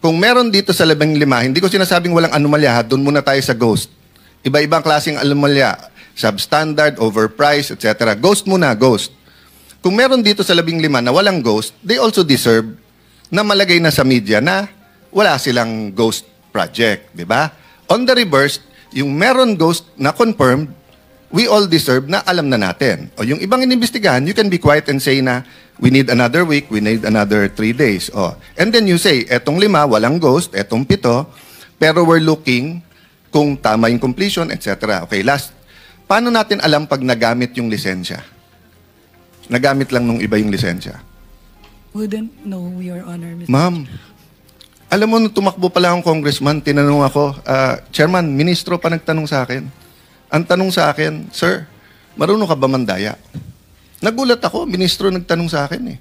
Kung meron dito sa 15, hindi ko sinasabing walang anomalya, doon muna tayo sa ghost. Iba-ibang klaseng anomalya. Substandard, overpriced, etc. Ghost muna, ghost. Kung meron dito sa 15 na walang ghost, they also deserve na malagay na sa media na wala silang ghost project, di ba? On the reverse, yung meron ghost na confirmed, we all deserve na alam na natin. O yung ibang inimbestigahan, you can be quiet and say na we need another week, we need another 3 days. O. And then you say, etong 5, walang ghost, etong 7, pero we're looking kung tama yung completion, etc. Okay, last. Paano natin alam pag nagamit yung lisensya? Nagamit lang nung iba yung lisensya. Wouldn't know, Your Honor, Mr. Ma'am, alam mo, nung tumakbo pala akong congressman, tinanong ako, Chairman, ministro pa nagtanong sa akin. Ang tanong sa akin, Sir, marunong ka ba mandaya? Nagulat ako, ministro nagtanong sa akin eh.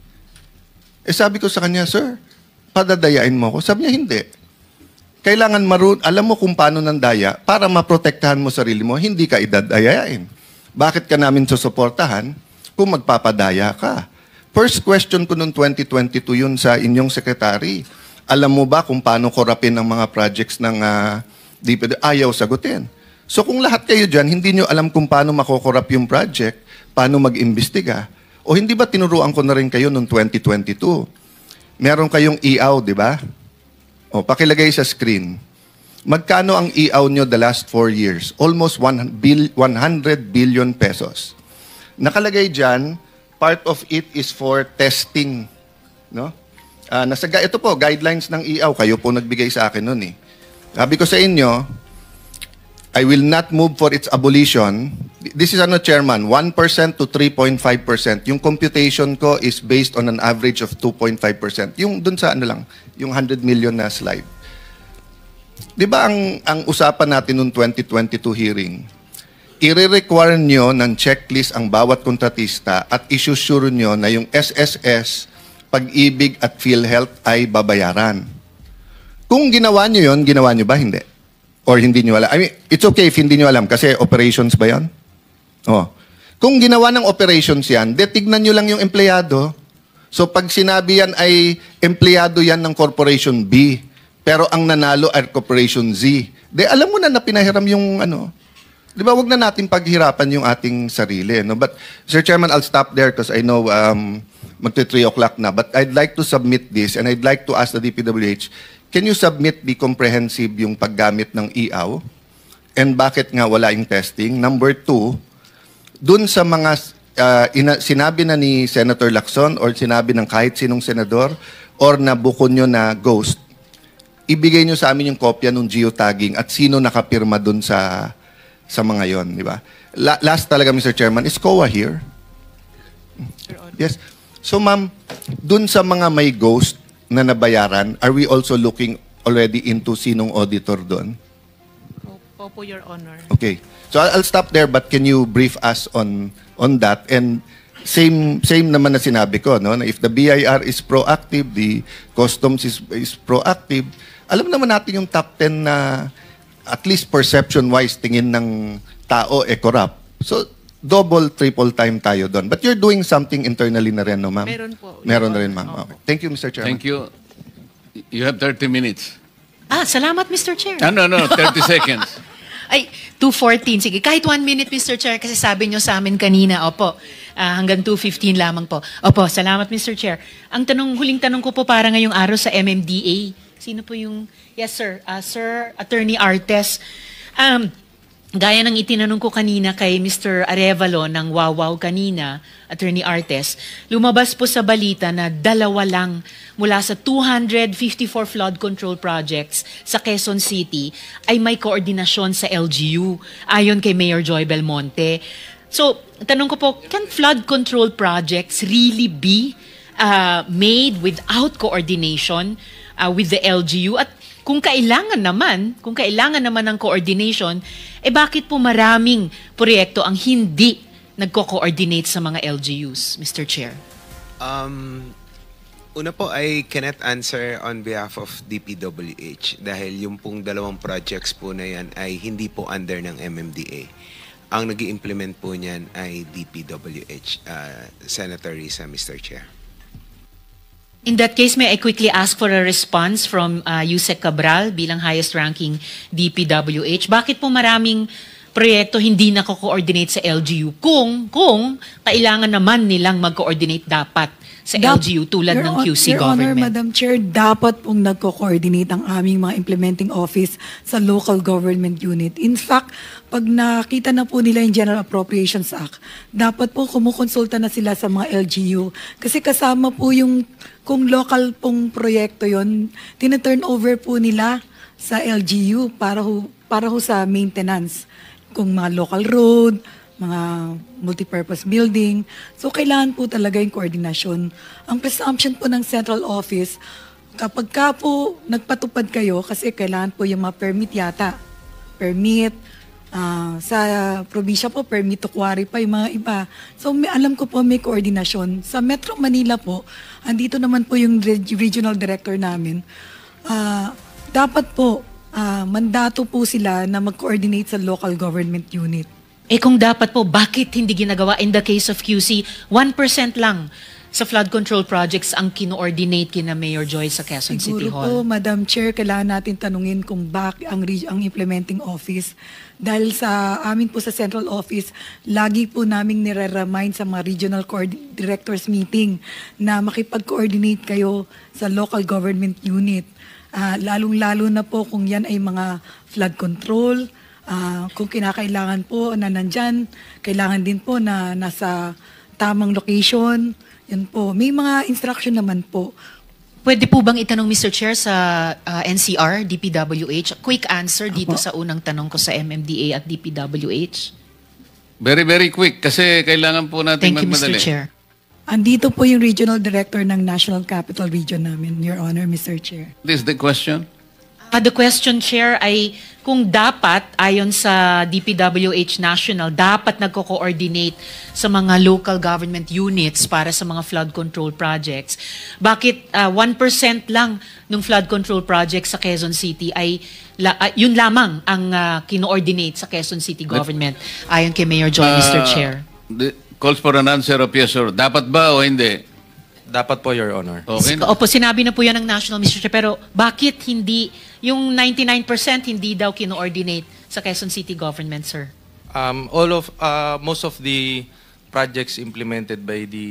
Sabi ko sa kanya, Sir, padadayain mo ako. Sabi niya, hindi. Kailangan alam mo kung paano nandaya para maprotektahan mo sarili mo, hindi ka idadayain. Bakit ka namin susuportahan kung magpapadaya ka? First question ko noong 2022 yun sa inyong secretary. Alam mo ba kung paano korapin ang mga projects ng DPWH? Ayaw sagutin. So kung lahat kayo dyan, hindi nyo alam kung paano makokorap yung project, paano mag-imbestiga, o hindi ba tinuruan ko na rin kayo noong 2022? Meron kayong EAW, di ba? O, pakilagay sa screen. Magkano ang EAW nyo the last 4 years? Almost 100 billion pesos. Nakalagay dyan, part of it is for testing, no? Ito po, guidelines ng IAW, kayo po nagbigay sa akin noon eh. Sabi ko sa inyo, I will not move for its abolition. This is Chairman, 1% to 3.5%. Yung computation ko is based on an average of 2.5%. Yung dun sa yung 100 million na slide. Di ba ang usapan natin noong 2022 hearing, i-require nyo ng checklist ang bawat kontratista at isusure nyo na yung SSS, Pag-ibig at PhilHealth ay babayaran. Kung ginawa nyo yun, ginawa nyo ba? Hindi. Or hindi nyo alam. I mean, it's okay if hindi nyo alam kasi operations ba yan? Oh. Kung ginawa ng operations yan, tignan nyo lang yung empleyado. So pag sinabi yan ay empleyado yan ng Corporation B, pero ang nanalo ay Corporation Z, alam mo na pinahiram yung Di ba, wag na natin paghirapan yung ating sarili. No? But, Sir Chairman, I'll stop there because I know magti 3 o'clock na. But I'd like to submit this and I'd like to ask the DPWH, can you submit the comprehensive yung paggamit ng IAW? And bakit nga wala yung testing? Number 2, dun sa mga sinabi na ni Senator Lacson or sinabi ng kahit sinong senador or nabuko nyo na ghost, ibigay nyo sa amin yung kopya ng geotagging at sino nakapirma dun sa mga yon, di ba? Last talaga, Mr. Chairman, is COA here? Yes. So, ma'am, dun sa mga may ghost na nabayaran, are we also looking already into sinong auditor doon? Opo, Your Honor. Okay. So, I'll stop there, but can you brief us on that? And same naman na sinabi ko, no? Na if the BIR is proactive, the customs is proactive, alam naman natin yung top 10 na at least perception-wise, tingin ng tao corrupt. So, double, triple time tayo doon. But you're doing something internally na rin, no, ma'am? Meron po. Meron na rin, ma'am. Okay. Thank you, Mr. Chairman. Thank you. You have 30 minutes. Salamat, Mr. Chair. No, 30 seconds. Ay, 2:14. Sige, kahit 1 minute, Mr. Chair, kasi sabi nyo sa amin kanina, opo, hanggang 2:15 lamang po. Opo, salamat, Mr. Chair. Ang huling tanong ko po para ngayong araw sa MMDA. Sino po yung... Yes, sir. Sir Attorney Artes. Gaya ng itinanong ko kanina kay Mr. Arevalo ng Wawaw kanina, Attorney Artes, lumabas po sa balita na 2 lang mula sa 254 flood control projects sa Quezon City ay may koordinasyon sa LGU, ayon kay Mayor Joy Belmonte. So, tanong ko po, can flood control projects really be made without coordination with the LGU? At kung kailangan naman ng coordination, bakit po maraming proyekto ang hindi nagko-coordinate sa mga LGUs, Mr. Chair? Una po, I cannot answer on behalf of DPWH dahil yung pong 2 projects po na yan ay hindi po under ng MMDA. Ang nag-i-implement po niyan ay DPWH, Senator Risa, Mr. Chair. In that case, may I quickly ask for a response from Yusek Cabral bilang highest-ranking DPWH. Bakit po maraming proyekto hindi nako-coordinate sa LGU kung kailangan naman nilang mag-coordinate dapat sa LGU tulad ng QC Your government? Honor, Madam Chair, dapat pong nagko-coordinate ang aming mga implementing office sa local government unit. In fact, pag nakita na po nila yung General Appropriations Act, dapat po kumukonsulta na sila sa mga LGU. Kasi kasama po yung, kung local pong proyekto yon, tina-turn over po nila sa LGU para ho sa maintenance. Kung mga local road, mga multipurpose building. So, kailangan po talaga yung koordinasyon. Ang presumption po ng central office, kapag ka po nagpatupad kayo, kasi kailangan po yung mga permit yata. Permit, sa probinsya po, permit to quarry pa yung mga iba. So, alam ko po may koordinasyon. Sa Metro Manila po, andito naman po yung regional director namin. Dapat po, mandato po sila na mag-coordinate sa local government unit. Kung dapat po, bakit hindi ginagawa? In the case of QC, 1% lang sa flood control projects ang kino-ordinate kina Mayor Joy sa Quezon City Hall. Siguro po, Madam Chair, kailangan natin tanungin kung bakit ang implementing office. Dahil sa amin po sa central office, lagi po naming nire-remind sa mga regional directors meeting na makipag-coordinate kayo sa local government unit. Lalong-lalo na po kung yan ay mga flood control, kung kinakailangan po na nandyan, kailangan din po na nasa tamang location. Yan po. May mga instruction naman po. Pwede po bang itanong, Mr. Chair, sa NCR, DPWH? Quick answer dito sa unang tanong ko sa MMDA at DPWH. Very, very quick kasi kailangan po natin Thank you, magmadali. Mr. Chair. Andito po yung Regional Director ng National Capital Region namin, Your Honor, Mr. Chair. This is the question. The question, Chair, ay kung dapat, ayon sa DPWH National, dapat nagko-coordinate sa mga local government units para sa mga flood control projects. Bakit 1% lang ng flood control projects sa Quezon City ay yun lamang ang kino-ordinate sa Quezon City government, ayon kay Mayor Joy, Mr. Chair? Calls for an answer of yes or dapat ba o hindi? Dapat po, Your Honor. Okay. Opo, sinabi na po yan ng National, Mr. Chair, pero bakit hindi, yung 99% hindi daw kino-ordinate sa Quezon City government, sir? Most of the projects implemented by the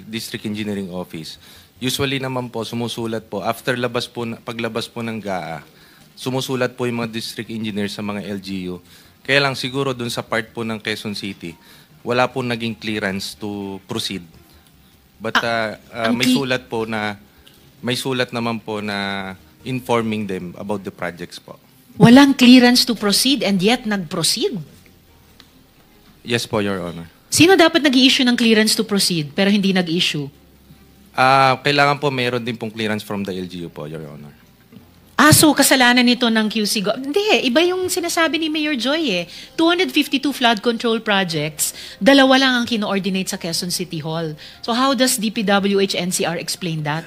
District Engineering Office, usually naman po, sumusulat po, paglabas po ng GAA, sumusulat po yung mga district engineers sa mga LGU. Kaya lang siguro dun sa part po ng Quezon City, wala po naging clearance to proceed. But may sulat naman po na informing them about the projects po. Walang clearance to proceed and yet nag-proceed? Yes po, Your Honor. Sino dapat nag-i-issue ng clearance to proceed pero hindi nag-issue? Kailangan po mayroon din pong clearance from the LGU po, Your Honor. So kasalanan nito ng QC Hindi, iba yung sinasabi ni Mayor Joy 252 flood control projects, 2 lang ang kino-ordinate sa Quezon City Hall. So how does DPWH NCR explain that?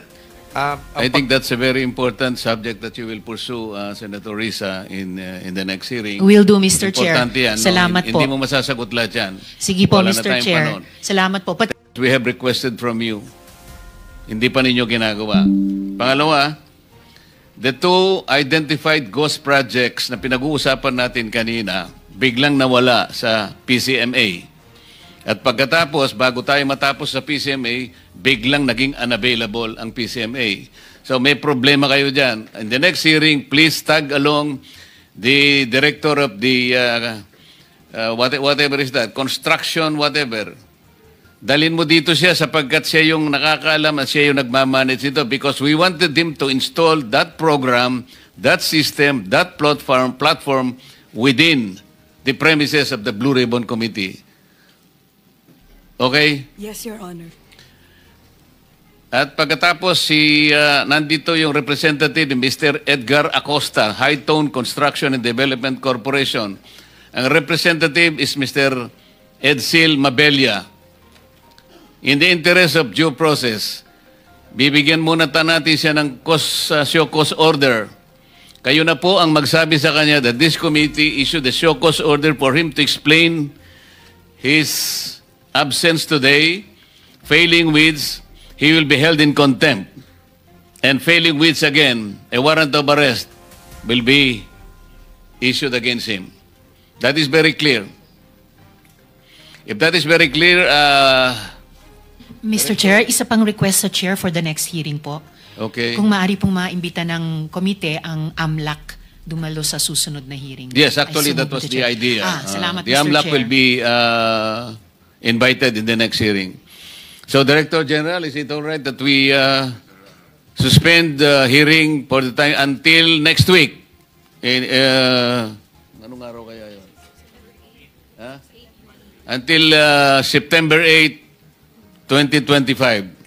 I think that's a very important subject that you will pursue, Senator Risa, in the next hearing. Will do, Mr. Chair. Importante yan. Salamat po. Hindi mo masasagot lahat yan. Sige po, Wala na Mr. tayong Chair. panahon. Salamat po. We have requested from you. Hindi pa ninyo ginagawa. Pangalawa, the 2 identified ghost projects na pinag-uusapan natin kanina, biglang nawala sa PCMA. At pagkatapos, bago tayo matapos sa PCMA, biglang naging unavailable ang PCMA. So may problema kayo dyan. In the next hearing, please tag along the director of the, whatever is that, construction, whatever. Dalhin mo dito siya sapagkat siya yung nakakaalam at siya yung nagmamanage ito because we wanted him to install that program, that system, that platform within the premises of the Blue Ribbon Committee. Okay? Yes, Your Honor. At pagkatapos nandito yung representative ni Mr. Edgar Acosta, High Tone Construction and Development Corporation. Ang representative is Mr. Edsel Mabella. In the interest of due process, bibigyan muna natin siya ng show cause order. Kayo na po ang magsabi sa kanya that this committee issued a show cause order for him to explain his absence today. Failing which, he will be held in contempt. And failing which, again, a warrant of arrest will be issued against him. That is very clear. If that is very clear, Mr. Chair, isa pang request sa Chair for the next hearing po. okay. Kung maaari pong maimbita ng komite ang AMLAC dumalo sa susunod na hearing. Yes, actually, I so that was move, the Chair. idea. Salamat, The Mr. AMLAC Chair. will be invited in the next hearing. So, Director General, is it all right that we suspend the hearing for the time until next week? Anong araw kaya yun? Until September 8, 2025.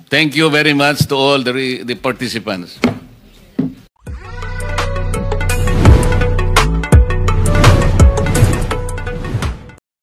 Thank you very much to all the participants.